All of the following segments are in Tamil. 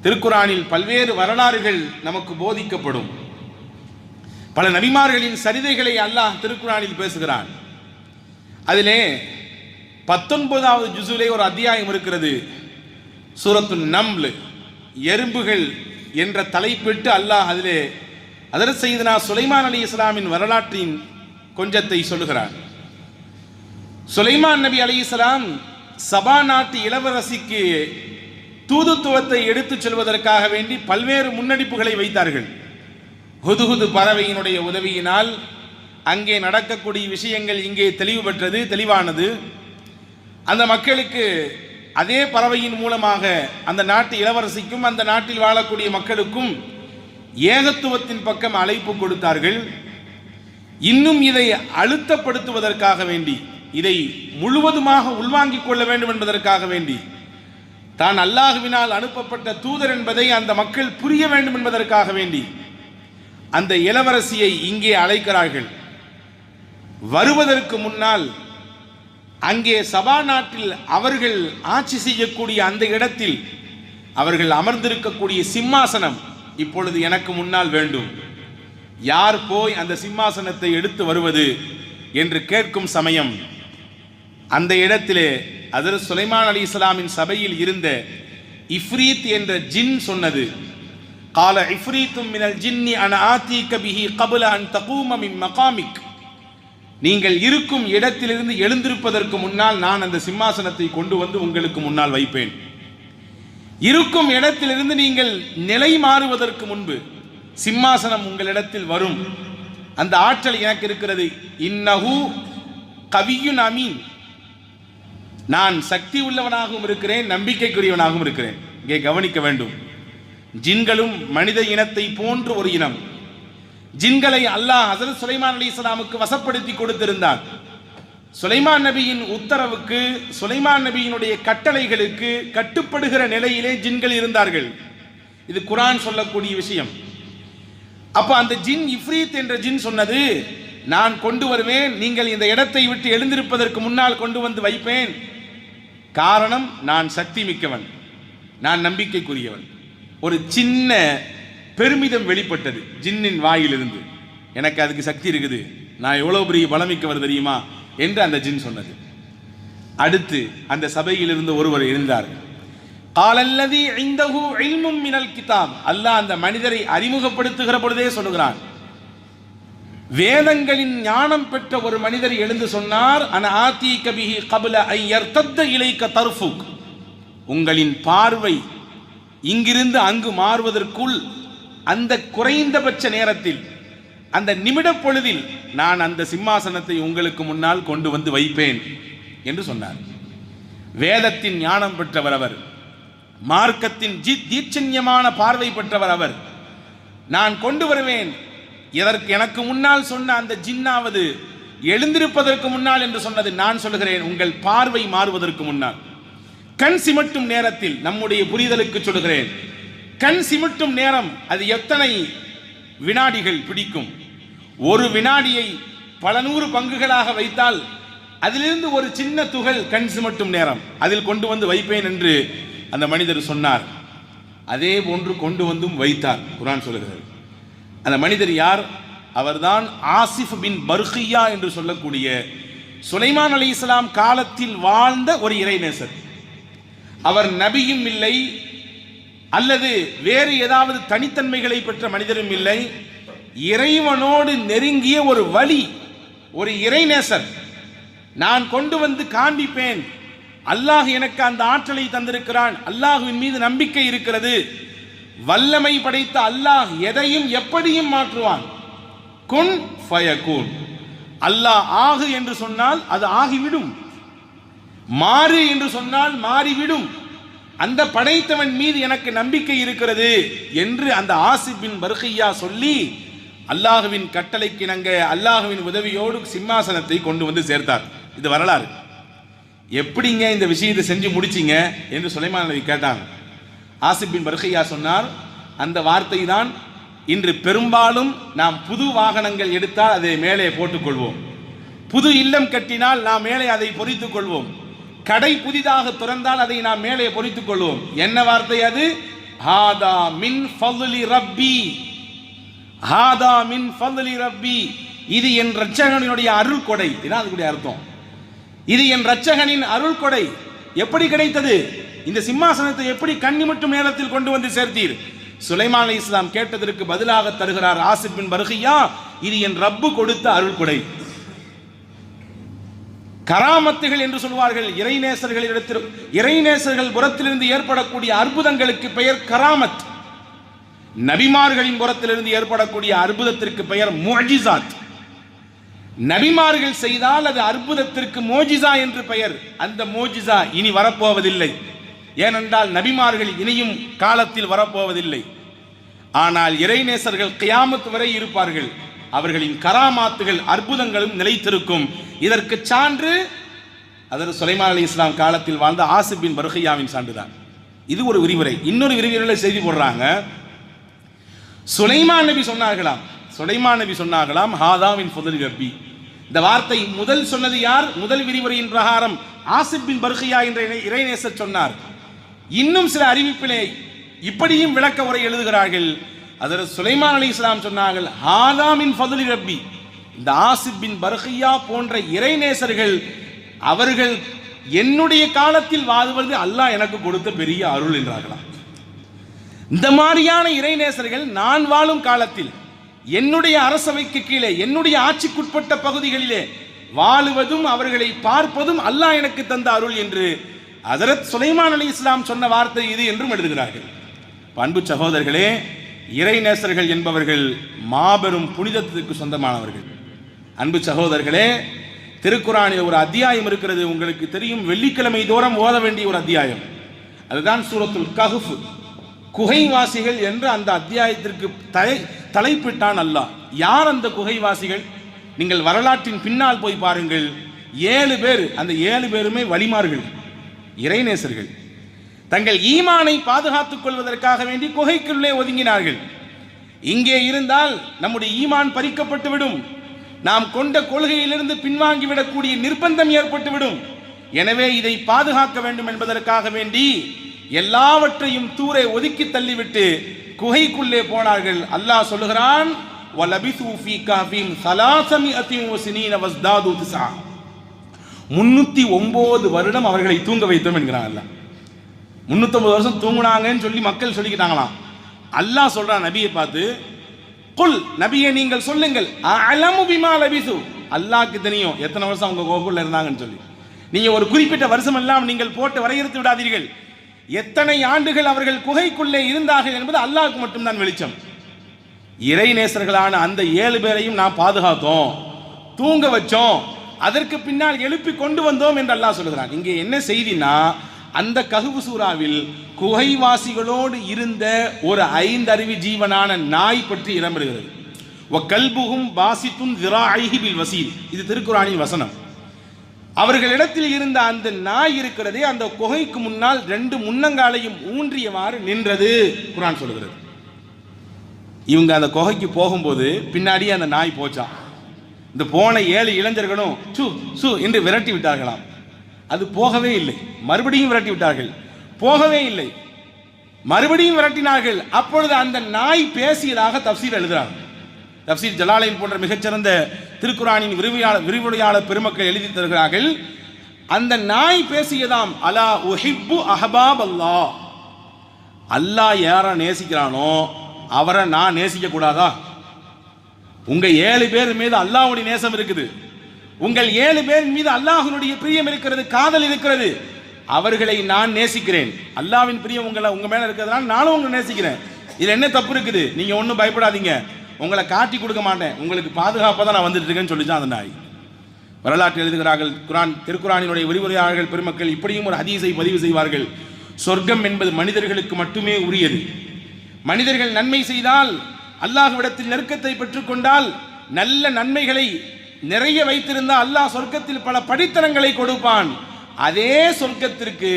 திருக்குரானில் பல்வேறு வரலாறுகள் நமக்கு போதிக்கப்படும். பல நபிமார்களின் சரிதைகளை அல்லாஹ் திருக்குரானில் பேசுகிறான். அதிலே 19வது ஜுஸுலே ஒரு அத்தியாயம் இருக்கிறது. சூரத்துன் நம்ல், எறும்புகள் என்ற தலைப்பிட்டு அல்லாஹ் அதிலே ஹஜ்ரத் சையதுனா சுலைமான் அலைஹிஸ்ஸலாமின் வரலாற்றின் கொஞ்சத்தை சொல்லுகிறான். சுலைமான் நபி அலைஹிஸ்ஸலாம் சபா நாட்டு இளவரசிக்கு தூதுத்துவத்தை எடுத்துச் செல்வதற்காக வேண்டி பல்வேறு முன்னெடுப்புகளை வைத்தார்கள். ஹுதுஹுது பறவையினுடைய உதவியினால் அங்கே நடக்கக்கூடிய விஷயங்கள் இங்கே தெளிவானது. அந்த மக்களுக்கு அதே பறவையின் மூலமாக அந்த நாட்டு இளவரசிக்கும் அந்த நாட்டில் வாழக்கூடிய மக்களுக்கும் ஏகத்துவத்தின் பக்கம் அழைப்பு கொடுத்தார்கள். இன்னும் இதை அழுத்தப்படுத்துவதற்காக வேண்டி, இதை முழுவதுமாக உள்வாங்கிக் கொள்ள வேண்டும் என்பதற்காக வேண்டி, தான் அல்லாஹ்வினால் அனுப்பப்பட்ட தூதர் என்பதை அந்த மக்கள் புரிய வேண்டும் என்பதற்காக வேண்டி அந்த இளவரசியை இங்கே அழைக்கிறார்கள். வருவதற்கு முன்னால் அங்கே சபா நாட்டில் அவர்கள் ஆட்சி செய்யக்கூடிய அந்த இடத்தில் அவர்கள் அமர்ந்திருக்கக்கூடிய சிம்மாசனம் இப்பொழுது எனக்கு முன்னால் வேண்டும். யார் போய் அந்த சிம்மாசனத்தை எடுத்து வருவது என்று கேட்கும் சமயம் அந்த இடத்திலே ஹஜ்ரத் சுலைமான் அலைஹிஸ்ஸலாமின் சபையில் இருந்த இஃப்ரீத் என்ற ஜின் சொன்னது, கால இஃப்ரீத்தும் மினல் ஜின்னி அன ஆதீக பிஹி கப்ல அன் தகூம மின் மகாமிக். நீங்கள் இருக்கும் இடத்திலிருந்து எழுந்திருப்பதற்கு முன்னால் நான் அந்த சிம்மாசனத்தை கொண்டு வந்து உங்களுக்கு முன்னால் வைப்பேன். இருக்கும் இடத்திலிருந்து நீங்கள் நிலை மாறுவதற்கு முன்பு சிம்மாசனம் உங்களிடத்தில் வரும். அந்த ஆற்றல் எனக்கு இருக்கிறது. இன்னஹு கவியுன் அமீன், நான் சக்தி உள்ளவனாகவும் இருக்கிறேன், நம்பிக்கைக்குரியவனாகவும் இருக்கிறேன். இங்கே கவனிக்க வேண்டும், ஜின்களும் மனித இனத்தை போன்ற ஒரு இனம். ஜின்களை அல்லாஹ் ஹஜ்ரத் சுலைமான் அலைஹிஸ்ஸலாமுக்கு வசப்படுத்தி கொடுத்திருந்தார். சுலைமான் நபியின் உத்தரவுக்கு, சுலைமான் நபியினுடைய கட்டளைகளுக்கு கட்டுப்படுகிற நிலையிலே ஜின்கள் இருந்தார்கள். இது குர்ஆன் சொல்லக்கூடிய விஷயம். அப்ப அந்த ஜின் இஃப்ரீத் என்ற ஜின் சொன்னது, நான் கொண்டு வருவேன், நீங்கள் இந்த இடத்தை விட்டு எழுந்திருப்பதற்கு முன்னால் கொண்டு வந்து வைப்பேன். காரணம், நான் சக்தி மிக்கவன், நான் நம்பிக்கைக்குரியவன். ஒரு சின்ன பெருமிதம் வெளிப்பட்டது ஜின்னின் வாயிலிருந்து. எனக்கு அதுக்கு சக்தி இருக்குது, நான் எவ்வளவு பெரிய பலமிக்கவர் தெரியுமா என்று அந்த ஜின் சொன்னது. அடுத்து அந்த சபையிலிருந்து ஒருவர் எழுந்தார். காலல்லதி இந்தஹு இல்மும் மினல் கிதாப். அல்லாஹ் அந்த மனிதரை அறிமுகப்படுத்துகிற பொழுதே சொல்லுகிறான், வேதங்களின் ஞானம் பெற்ற ஒரு மனிதர் எழுந்து சொன்னார், அன ஆதீக பிஹி கப்ல அன் யர்தத்த இலைக தர்ஃபுக். உங்களின் பார்வை இங்கிருந்து அங்கு மாறுவதற்குள், அந்த குறைந்தபட்ச நேரத்தில், அந்த நிமிட பொழுதில் நான் அந்த சிம்மாசனத்தை உங்களுக்கு முன்னால் கொண்டு வந்து வைப்பேன் என்று சொன்னார். வேதத்தின் ஞானம் பெற்றவர் அவர், மார்க்கத்தின் தீட்சண்யமான பார்வை பெற்றவர் அவர். நான் கொண்டு வருவேன். இதற்கு எனக்கு முன்னால் சொன்ன அந்த ஜின்னாவது எழுந்திருப்பதற்கு முன்னால் என்று சொன்னது. நான் சொல்கிறேன், உங்கள் பார்வை மாறுவதற்கு முன்னால், கண் சிமிட்டும் நேரத்தில், நம்முடைய புரிதலுக்கு சொல்கிறேன், கண் சிமிட்டும் நேரம் அது எத்தனை வினாடிகள் பிடிக்கும்? ஒரு வினாடியை பல நூறு பங்குகளாக வைத்தால் அதிலிருந்து ஒரு சின்ன துகள் கண் சிமிட்டும் நேரம், அதில் கொண்டு வந்து வைப்பேன் என்று அந்த மனிதர் சொன்னார். அதே போன்று கொண்டு வந்தும் வைத்தார். குர்ஆன் சொல்கிறது. அந்த மனிதர் யார்? அவர்தான் ஆசிஃப் பின் பர்கியா என்று சொல்லக்கூடிய சுலைமான் அலைஹிஸ்ஸலாம் காலத்தில் வாழ்ந்த ஒரு இறைநேசர். அவர் நபியும் இல்லை, அல்லது வேறு ஏதாவது தனித்தன்மைகளை பெற்ற மனிதரும் இல்லை. இறைவனோடு நெருங்கிய ஒரு வழி, ஒரு இறைநேசர். நான் கொண்டு வந்து காண்பிப்பேன், அல்லாஹ் எனக்கு அந்த ஆற்றலை தந்திருக்கிறான், அல்லாஹ்வின் மீது நம்பிக்கை இருக்கிறது. வல்லமை படைத்த அல்லாஹ் எதையும் எப்படியும் மாற்றுவான். குன் ஃபயகுன். அல்லாஹ் ஆகு என்று சொன்னால் அது ஆகிவிடும், மாறு என்று சொன்னால் மாறிவிடும். அந்த படைத்தவன் மீது எனக்கு நம்பிக்கை இருக்கிறது என்று அந்த ஆசிப் பின் பர்கியா சொல்லி அல்லாஹ்வின் கட்டளைக்கு இணங்க அல்லாஹ்வின் உதவியோடு சிம்மாசனத்தை கொண்டு வந்து சேர்த்தார். இது வரலாறு. எப்படிங்க இந்த விஷயத்தை செஞ்சு முடிச்சிங்க என்று சுலைமான் நபி கேட்டாங்க. ஆசிப் பின் பர்கியா சொன்னார், அந்த வார்த்தை தான் இன்று பெரும்பாலும் நாம் புது வாகனங்கள் எடுத்தால் அதை மேலே போட்டுக்கொள்வோம், புது இல்லம் கட்டினால் நாம் மேலே அதை பொறித்துக் கொள்வோம், கடை புதிதாக திறந்தால் அதை நாம் மேலே பொறித்துக் கொள்வோம். என்ன வார்த்தை அது? ஹாதா மின் ஃபض்லி ரப்பி, ஹாதா மின் ஃபض்லி ரப்பி, இது என் இரட்சகனுடைய அருள் கொடை. இதான் அதுக்குடைய அர்த்தம். இது என் இரட்சகனின் அருள் கொடை. எப்படி கிடைத்தது? இந்த சிம்மாசனத்தை எப்படி கண்ணிமட்டும் நேரத்தில் கொண்டு வந்து சேர்த்தீர்? சுலைமான் அலைஹிஸ்ஸலாம் கேட்டதற்கு பதிலாக தருகிறார் ஆசிப் பின் பர்கியா, இது என் ரப்பு கொடுத்த அருள் கொடை. கராமத்துகள் என்று சொல்வார்கள். இறைநேசர்கள் புறத்திலிருந்து ஏற்படக்கூடிய அற்புதங்களுக்கு பெயர் கராமத். நபிமார்களின் புறத்திலிருந்து ஏற்படக்கூடிய அற்புதத்திற்கு பெயர் முஅஜிசாத். நபிமார்கள் செய்தால் அது அற்புதத்திற்கு மோஜிசா என்று பெயர். அந்த மோஜிசா இனி வரப்போவதில்லை. ஏனென்றால் நபிமார்கள் இனியும் காலத்தில் வரப்போவதில்லை. ஆனால் இறைநேசர்கள் கியாமத் வரை இருப்பார்கள். அவர்களின் கராமாத்துகள் அற்புதங்களும் நிலைத்திருக்கும். இதற்கு சான்று அதற்கு சுலைமான் அலைஹிஸ்ஸலாம் காலத்தில் வாழ்ந்த ஆசிப் பின் பர்கியாவின் சான்றுதான். இது ஒரு விரிவுரை. இன்னொரு விரிவுரையில செய்தி போடுறாங்க. சுலைமான் நபி சொன்னார்களாம் ஹாதாவின் ஃபض்லி ரப்பி. இந்த வார்த்தை முதல் சொன்னது யார்? முதல் விரிவுரையின் பிரகாரம் ஆசிப் பின் பர்கியா என்ற இறைநேசர் சொன்னார். இன்னும் சில அறிவிப்பிலே இப்படியும் விளக்க உரை எழுதுகிறார்கள். அதற்கு சுலைமான் அலைஹிஸ்ஸலாம் சொன்னார்கள் ஹாதா மின் ஃபض்லி ரப்பி. இந்த ஆசிப் பின் பர்கியா போன்ற இறைநேசர்கள் அவர்கள் என்னுடைய காலத்தில் வாழ்வது அல்லாஹ் எனக்கு கொடுத்த பெரிய அருள் என்றார்களாம். இந்த மாதிரியான இறைநேசர்கள் நான் வாழும் காலத்தில் என்னுடைய அரசவைக்கு கீழே என்னுடைய ஆட்சிக்குட்பட்ட பகுதிகளிலே வாழுவதும் அவர்களை பார்ப்பதும் அல்லாஹ் எனக்கு தந்த அருள் என்று ஹஜ்ரத் சுலைமான் அலைஹிஸ்ஸலாம் சொன்ன வார்த்தை இது என்றும் எழுதுகிறார்கள். அன்பு சகோதரர்களே, இறைநேசர்கள் என்பவர்கள் மாபெரும் புனிதத்துக்கு சொந்தமானவர்கள். அன்பு சகோதரர்களே, திருக்குர்ஆனில் ஒரு அத்தியாயம் இருக்கிறது, உங்களுக்கு தெரியும், வெள்ளிக்கிழமை தோறும் ஓத வேண்டிய ஒரு அத்தியாயம். அதுதான் சூரத்துல் கஹ்ஃப், குகைவாசிகள் என்று அந்த அத்தியாயத்திற்கு தலைப்பிட்டான் அல்லாஹ். யார் அந்த குகைவாசிகள்? நீங்கள் வரலாற்றின் பின்னால் போய் பாருங்கள். 7 பேர், அந்த 7 பேருமே வலிமார்கள், இறைநேசர்கள். தங்கள் ஈமானை பாதுகாத்துக் கொள்வதற்காக வேண்டி குகைக்குள்ளே ஒதுங்கினார்கள். இங்கே இருந்தால் நம்முடைய ஈமான் பறிக்கப்பட்டுவிடும், நாம் கொண்ட கொள்கையிலிருந்து பின்வாங்கிவிடக்கூடிய நிர்பந்தம் ஏற்பட்டுவிடும். எனவே இதை பாதுகாக்க வேண்டும் என்பதற்காக வேண்டி எல்லாவற்றையும் தூரே ஒதுக்கி தள்ளிவிட்டு குகைக்குள்ளே போனார்கள். அல்லாஹ் சொல்லுகிறான், வலபிசு ஃபீ கஹ்ஃபிஹிம் 300 சினீன வஸ்தாது 9. 309 வருடம் அவர்களை தூங்க வைத்தோம் என்கிறான் அல்லாஹ். 309 வருஷம் தூங்குனாங்கன்னு சொல்லி மக்கள் சொல்லிக்கிட்டாங்களாம். அல்லாஹ் சொல்றான் நபியை பார்த்து, குல், நபியை நீங்கள் சொல்லுங்கள், அலமு பிமா லபிசு, அல்லாஹ்க்கு தெரியும் எத்தனை வருஷம் அவங்க குகைக்குள்ள இருந்தாங்கன்னு சொல்லி. நீங்க ஒரு குறிப்பிட்ட வருஷம் எல்லாம் நீங்கள் போட்டு வரையறுத்து விடாதீர்கள். எத்தனை ஆண்டுகள் அவர்கள் குகைக்குள்ளே இருந்தார்கள் என்பது அல்லாஹ்க்கு மட்டும்தான் வெளிச்சம். இறைநேசர்களான அந்த 7 பேரையும் நாம் பாதுகாத்தோம், தூங்க வச்சோம், அதற்கு பின்னால் எழுப்பி கொண்டு வந்தோம் என்று அல்லாஹ் சொல்லுகிறான். இங்கே என்ன செய்தினா, அந்த கஹ்ஃப் சூராவில் குகைவாசிகளோடு இருந்த ஒரு 5 அறிவு ஜீவனான நாய் பற்றி இடம்பெறுகிறது. வகல்புஹும் பாசித்துன் ذراعيه بالوسيل, இது திருக்குர்ஆனின் வசனம். அவர்களிடத்தில் இருந்த அந்த நாய் இருக்கிறதே, அந்த குகைக்கு முன்னால் 2 முன்னங்காலையும் ஊன்றியவாறு நின்றது குர்ஆன் சொல்கிறது. இவங்க அந்த குகைக்கு போகும்போது பின்னாடியே அந்த நாய் போச்சான். இந்த போன 7 இளைஞர்களும் சு சு என்று விரட்டி விட்டார்களாம். அது போகவே இல்லை. மறுபடியும் விரட்டி விட்டார்கள், போகவே இல்லை. மறுபடியும் விரட்டினார்கள். அப்பொழுது அந்த நாய் பேசியதாக தப்சீர் எழுதுகிறார். தப்சீர் ஜலாலைன் போன்ற மிகச்சிறந்த திருக்குர்ஆனின் விரிவுரையாளர் பெருமக்கள் எழுதி தருகிறார்கள். அந்த நாய் பேசியதாம், அலா உஹிப்பு அஹபாப் அல்லாஹ், அல்லாஹ் யாரை நேசிக்கிறானோ அவரை நான் நேசிக்க கூடாதா? உங்க 7 பேர் மீது அல்லாஹ்வுடைய நேசம் இருக்குது, உங்கள் 7 பேர் மீது அல்லாஹ்வுடைய பிரியம் இருக்கிறது, காதல் இருக்கிறது, அவர்களை நான் நேசிக்கிறேன். அல்லாஹ்வின் பிரியம் உங்க மேல இருக்கிறதுனால நானும் உங்களை நேசிக்கிறேன். இதுல என்ன தப்பு இருக்குது? நீங்க ஒன்றும் பயப்படாதீங்க, உங்களை காட்டி கொடுக்க மாட்டேன், உங்களுக்கு பாதுகாப்பாக தான் நான் வந்துட்டு இருக்கேன்னு சொல்லிச்சான் அந்த நாய். வரலாற்று எழுதுகிறார்கள், திருக்குர்ஆனினுடைய விரிவுரையாளர்கள் பெருமக்கள் இப்படியும் ஒரு ஹதீஸை பதிவு செய்வார்கள். சொர்க்கம் என்பது மனிதர்களுக்கு மட்டுமே உரியது. மனிதர்கள் நன்மை செய்தால், அல்லாஹ்விடத்தில் நெருக்கத்தை பெற்றுக்கொண்டால், நல்ல நன்மைகளை நிறைய வைத்திருந்தால் அல்லாஹ் சொர்க்கத்தில் பல படித்தரங்களை கொடுப்பான். அதே சொர்க்கத்திற்கு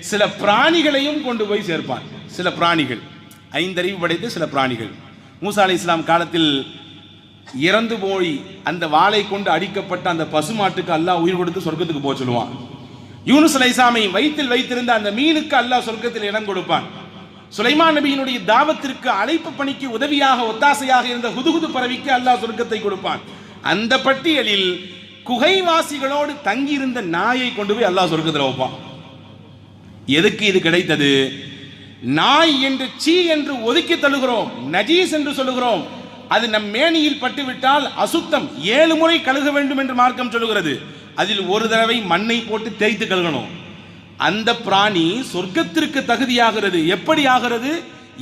சில பிராணிகளையும் கொண்டு போய் சேர்ப்பான். சில பிராணிகள், 5 அறிவு படைத்த சில பிராணிகள். மூசா அலைஹிஸ்ஸலாம் காலத்தில் இறந்து போய் அந்த வாளை கொண்டு அடிக்கப்பட்ட அந்த பசுமாட்டுக்கு அல்லாஹ் உயிர் கொடுத்து சொர்க்கத்துக்கு போக சொல்லுவான். யூனுஸ் அலைஹிஸ்ஸலாமை வயிற்றில் வைத்திருந்த அந்த மீனுக்கு அல்லாஹ் சொர்க்கத்தில் இடம் கொடுப்பான். சுலைமான் நபியினுடைய தாவத்திற்கு அழைப்பு பணிக்கு உதவியாக ஒத்தாசையாக இருந்த ஹுதுஹுது பறவைக்கு அல்லாஹ் சொர்க்கத்தை கொடுப்பான். அந்த பட்டியலில் குகைவாசிகளோடு தங்கியிருந்த நாயை கொண்டு போய் அல்லாஹ் சொர்க்கத்தில் வைப்பான். எதுக்கு இது கிடைத்தது? நாய் என்று சீ என்று ஒதுக்கி தள்ளுகிறோம், நஜீஸ் என்று சொல்லுகிறோம். அது நம் மேனியில் பட்டுவிட்டால் அசுத்தம், 7 முறை கழுக வேண்டும் என்று மார்க்கம் சொல்லுகிறது. அதில் ஒரு தடவை மண்ணை போட்டு தேய்த்து கழுகணும். அந்த பிராணி சொர்க்கத்திற்கு தகுதியாகிறது. எப்படி ஆகிறது?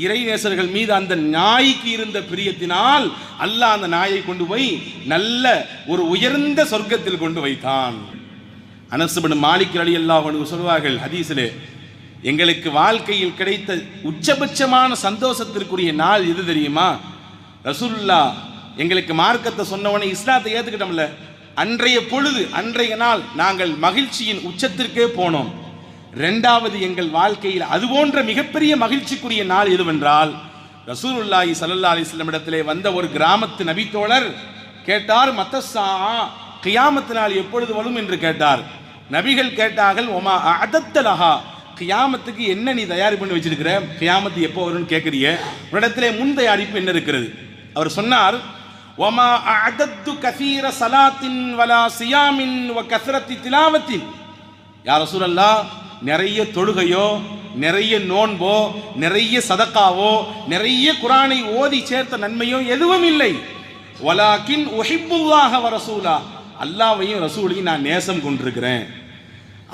இறைநேசர்கள் மீது அந்த நாய்க்கு இருந்த பிரியத்தினால் அல்லாஹ் அந்த நாயை கொண்டு போய் நல்ல ஒரு உயர்ந்த சொர்க்கத்தில் கொண்டு வைத்தான். அனஸ் பின் மாலிக் ரலியல்லாஹு அன்ஹு சொல்வார்கள் ஹதீஸிலே, எங்களுக்கு வாழ்க்கையில் கிடைத்த உச்சபட்சமான சந்தோஷத்திற்குரிய நாள் எது தெரியுமா? ரசூலுல்லாஹ் எங்களுக்கு மார்க்கத்தை சொன்னவனே இஸ்லாத்தை ஏற்றுக்கிட்டோம்ல, அன்றைய பொழுது அன்றைய நாள் நாங்கள் மகிழ்ச்சியின் உச்சத்திற்கே போனோம். 2வது எங்கள் வாழ்க்கையில் அதுபோன்ற மிகப்பெரிய மகிழ்ச்சிக்குரிய நாள் எதுவென்றால், ரசூலுல்லாஹி ஸல்லல்லாஹு அலைஹி வஸல்லம் இடத்திலே வந்த ஒரு கிராமத்து நபித்தோழர் கேட்டார், மத்தஸ்ஸா, கியாமத்து நாள் எப்பொழுது வரும் என்று கேட்டார். நபிகள் கேட்டார்கள், ஒமா அஅதத்தலஹா, கியாமத்துக்கு என்ன நீ தயார் பண்ணி வச்சிருக்கிற, கியாமத்து எப்போ வரும்னு கேட்குறிய, உன்னிடத்திலே முன் தயாரிப்பு என்ன இருக்கிறது? அவர் சொன்னார், ஒமா அஅதத்து கஸீர ஸலாத்தின் வலா சியாமின் வ கஸரத்தி திலாவத்தின். யா ரசூலல்லாஹ், நிறைய தொழுகையோ, நிறைய நோன்போ, நிறைய சதக்காவோ, நிறைய குர்ஆனை ஓதி சேர்த்த நன்மையோ எதுவும் இல்லை. வலாக்கின் உஹிப்புல்லாஹ வ ரசூலா, அல்லாஹ்வையும் ரசூலையும் நான் நேசம் கொண்டிருக்கிறேன்,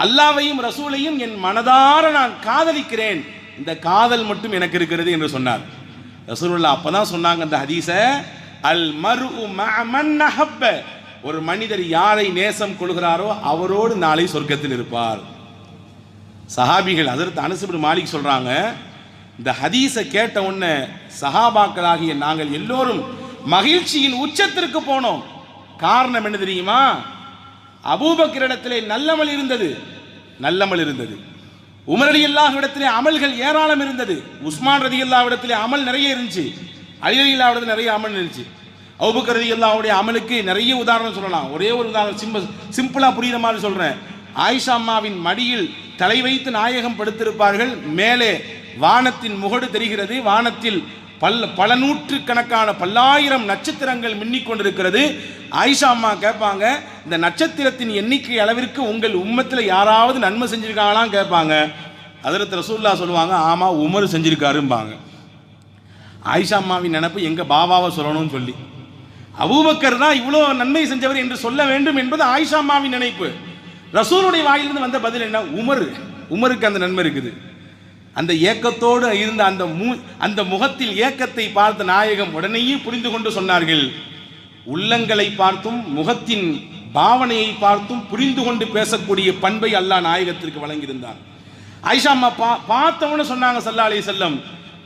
அல்லாஹ்வையும் ரசூலையும் என் மனதார நான் காதலிக்கிறேன், இந்த காதல் மட்டும் எனக்கு இருக்கிறது என்று சொன்னார். ரசூலுல்லாஹ் அப்பதான் சொன்னாங்க அந்த ஹதீஸ, அல் மர்உ மஅ மன் அஹப்ப, ஒரு மனிதர் யாரை நேசம் கொள்கிறாரோ அவரோடு நாளை சொர்க்கத்தில் இருப்பார். சஹாபிகள் ஹஜ்ரத் அனஸ் பின் மாலிக் சொல்றாங்க, இந்த ஹதீஸை கேட்ட உடனே சஹாபாக்களாகிய நாங்கள் எல்லோரும் மகிழ்ச்சியின் உச்சத்திற்கு போனோம். காரணம் என்ன தெரியுமா? அபூபக்கர் இடத்திலே நல்லமல் இருந்தது, நல்லமல் இருந்தது. உமர் ரலியல்லாஹு இடத்திலே அமல்கள் ஏராளம் இருந்தது. உஸ்மான் ரலியல்லாஹு இடத்திலே அமல் நிறைய இருந்துச்சு. அலி ரலியல்லாஹு இடத்துல நிறைய அமல் இருந்துச்சு. அபூபக்கர் ரலியல்லாஹுடைய அமலுக்கு நிறைய உதாரணம் சொல்லலாம். ஒரே ஒரு உதாரணம் சிம்பிளா புரியுற மாதிரி சொல்றேன். ஆயிஷா அம்மாவின் மடியில் தலை வைத்து நாயகம் படுத்திருப்பார்கள். மேலே வானத்தின் முகடு தெரிகிறது. வானத்தில் பல நூற்றுக்கணக்கான பல்லாயிரம் நட்சத்திரங்கள் மின்னிக் கொண்டிருக்கிறது. ஆயிஷா அம்மா கேட்பாங்க, இந்த நட்சத்திரத்தின் எண்ணிக்கை அளவிற்கு உங்கள் உம்மத்தில் யாராவது நன்மை செஞ்சிருக்காங்களாம் கேட்பாங்க. ஹஜ்ரத் ரசூலுல்லாஹ் சொல்லுவாங்க, ஆமா உமர் செஞ்சிருக்காரும்பாங்க. ஆயிஷா அம்மாவின் நினைப்பு எங்க பாபாவை சொல்லணும்னு சொல்லி, அபூபக்கர் தான் இவ்வளோ நன்மை செஞ்சவர் என்று சொல்ல வேண்டும் என்பது ஆயிஷா அம்மாவின் நினைப்பு. ரசூலுடைய வாயிலிருந்து வந்த பதில் என்ன? உமருக்கு அந்த நன்மை இருக்குது. அந்த ஏக்கத்தோடு இருந்த அந்த முகத்தில் ஏக்கத்தை பார்த்த நாயகம் உடனேயே புரிந்து கொண்டு சொன்னார்கள், உள்ளங்களை பார்த்தும் முகத்தின் பாவனையை பார்த்தும் புரிந்து கொண்டு பேசக்கூடிய பண்பை அல்லாஹ் நாயகத்திற்கு வழங்கியிருந்தார். ஆயிஷா அம்மா பார்த்தவொன்னு சொன்னாங்க, ஸல்லல்லாஹு அலைஹி வஸல்லம்,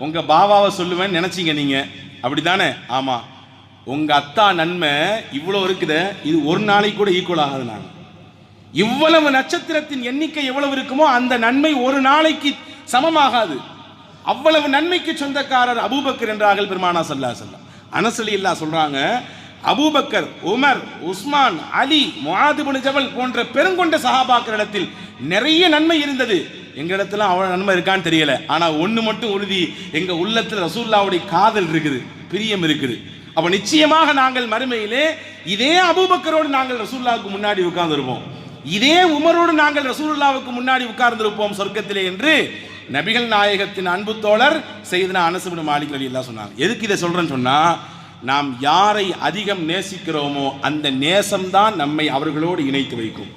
உங்க பாவாவை சொல்லுவேன்னு நினைச்சீங்க நீங்க, அப்படித்தானே? ஆமா. உங்க அத்தா நன்மை இவ்வளோ இருக்குது, இது ஒரு நாளைக்கு கூட ஈக்குவல் ஆகாது. நாங்கள் இவ்வளவு நட்சத்திரத்தின் எண்ணிக்கை எவ்வளவு இருக்குமோ அந்த நன்மை ஒரு நாளைக்கு சமமாகாது. அவ்வளவு நன்மைக்கு சொந்தக்காரர் அபூபக்கர் என்றார்கள் பெருமானா ஸல்லல்லாஹு அலைஹி வஸல்லம். அனஸ் ரலியல்லாஹு சொல்றாங்க, அபூபக்கர், உமர், உஸ்மான், அலி, முஆத் இப்னு ஜபல் போன்ற பெருங்கொண்ட சஹாபாக்களிடத்தில் நிறைய நன்மை இருந்தது. எங்களிடத்துல அவ்வளவு நன்மை இருக்கான்னு தெரியல. ஆனா ஒண்ணு மட்டும் உறுதி, எங்க உள்ளத்துல ரசூலுல்லாஹ்வுடைய காதல் இருக்குது, பிரியம் இருக்குது. அப்ப நிச்சயமாக நாங்கள் மறுமையிலே இதே அபூபக்கரோடு நாங்கள் ரசூலுல்லாஹ்வுக்கு முன்னாடி உட்கார்ந்திருப்போம், இதே உமரோடு நாங்கள் ரசூலுல்லாஹ்வுக்கு முன்னாடி உட்கார்ந்திருப்போம் சொர்க்கத்திலே என்று நபிகள் நாயகத்தின் அன்பு தோழர் சையதுனா அனஸ் பின் மாலிக் ரலியல்லாஹு சொன்னாங்க. எதுக்கு இதை சொல்றேன்னு சொன்னா, நாம் யாரை அதிகம் நேசிக்கிறோமோ அந்த நேசம்தான் நம்மை அவர்களோடு இணைத்து வைக்கும்.